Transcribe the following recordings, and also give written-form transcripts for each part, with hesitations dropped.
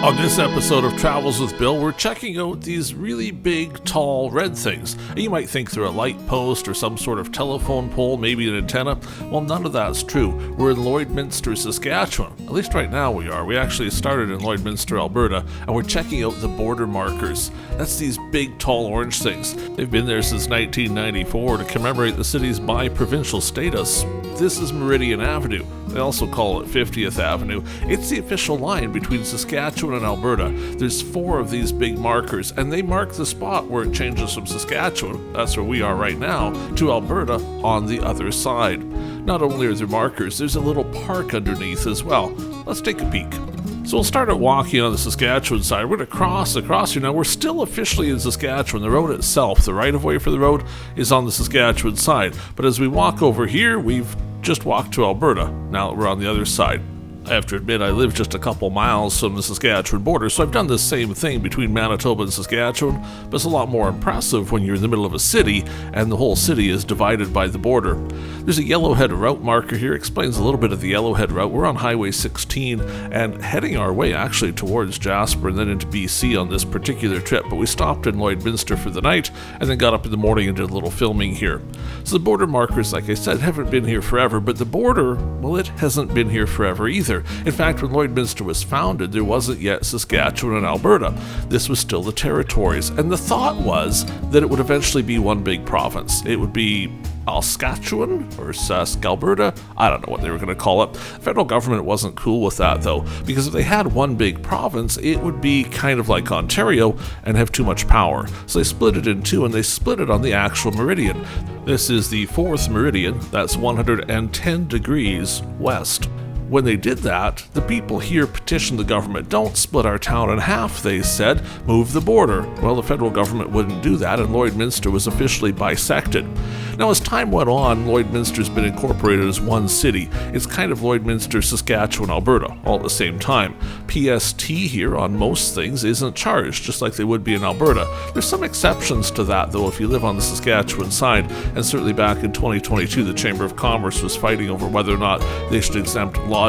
On this episode of Travels with Bill, we're checking out these really big, tall, red things. You might think they're a light post or some sort of telephone pole, maybe an antenna. Well, none of that's true. We're in Lloydminster, Saskatchewan. At least right now we are. We actually started in Lloydminster, Alberta, and we're checking out the border markers. That's these big, tall orange things. They've been there since 1994 to commemorate the city's bi-provincial status. This is Meridian Avenue. They also call it 50th Avenue. It's the official line between Saskatchewan and Alberta. There's 4 of these big markers, and they mark the spot where it changes from Saskatchewan, that's where we are right now, to Alberta on the other side. Not only are there markers, there's a little park underneath as well. Let's take a peek. So we'll start out walking on the Saskatchewan side. We're going to cross across here now. We're still officially in Saskatchewan. The road itself, the right-of-way for the road, is on the Saskatchewan side. But as we walk over here, we've just walked to Alberta. Now that we're on the other side. I have to admit, I live just a couple miles from the Saskatchewan border, so I've done the same thing between Manitoba and Saskatchewan, but it's a lot more impressive when you're in the middle of a city and the whole city is divided by the border. There's a Yellowhead route marker here, explains a little bit of the Yellowhead route. We're on Highway 16 and heading our way actually towards Jasper and then into BC on this particular trip, but we stopped in Lloydminster for the night and then got up in the morning and did a little filming here. So the border markers, like I said, haven't been here forever, but the border, well, it hasn't been here forever either. In fact, when Lloydminster was founded, there wasn't yet Saskatchewan and Alberta. This was still the territories, and the thought was that it would eventually be one big province. It would be Saskatchewan or Alberta. I don't know what they were going to call it. The federal government wasn't cool with that, though, because if they had one big province, it would be kind of like Ontario and have too much power. So they split it in two, and they split it on the actual meridian. This is the 4th meridian. That's 110 degrees west. When they did that, the people here petitioned the government, don't split our town in half, they said, move the border. Well, the federal government wouldn't do that, and Lloydminster was officially bisected. Now, as time went on, Lloydminster's been incorporated as one city. It's kind of Lloydminster, Saskatchewan, Alberta, all at the same time. PST here on most things isn't charged, just like they would be in Alberta. There's some exceptions to that, though, if you live on the Saskatchewan side, and certainly back in 2022, the Chamber of Commerce was fighting over whether or not they should exempt lodging.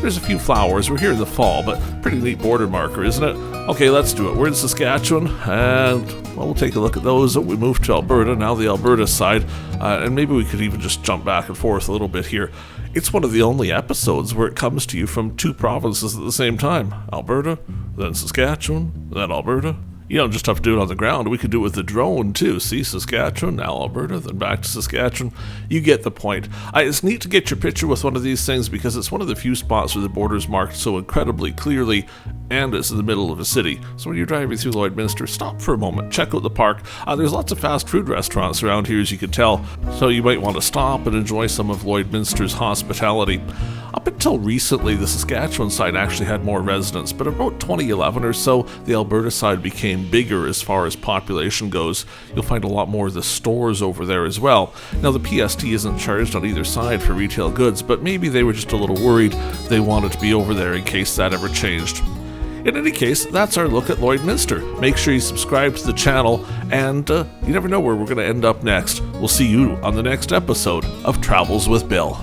There's a few flowers. We're here in the fall, but pretty neat border marker, isn't it? Okay, let's do it. We're in Saskatchewan, and well, we'll take a look at those. We moved to Alberta, now the Alberta side, and maybe we could even just jump back and forth a little bit here. It's one of the only episodes where it comes to you from 2 provinces at the same time. Alberta, then Saskatchewan, then Alberta. You don't just have to do it on the ground. We could do it with the drone, too. See, Saskatchewan, now Alberta, then back to Saskatchewan. You get the point. It's neat to get your picture with one of these things because it's one of the few spots where the border is marked so incredibly clearly, and it's in the middle of a city. So when you're driving through Lloydminster, stop for a moment, check out the park. There's lots of fast food restaurants around here, as you can tell, so you might want to stop and enjoy some of Lloydminster's hospitality. Up until recently, the Saskatchewan side actually had more residents, but about 2011 or so, the Alberta side became bigger as far as population goes. You'll find a lot more of the stores over there as well. Now, the PST isn't charged on either side for retail goods, but maybe they were just a little worried they wanted to be over there in case that ever changed. In any case, that's our look at Lloydminster. Make sure you subscribe to the channel, and you never know where we're going to end up next. We'll see you on the next episode of Travels with Bill.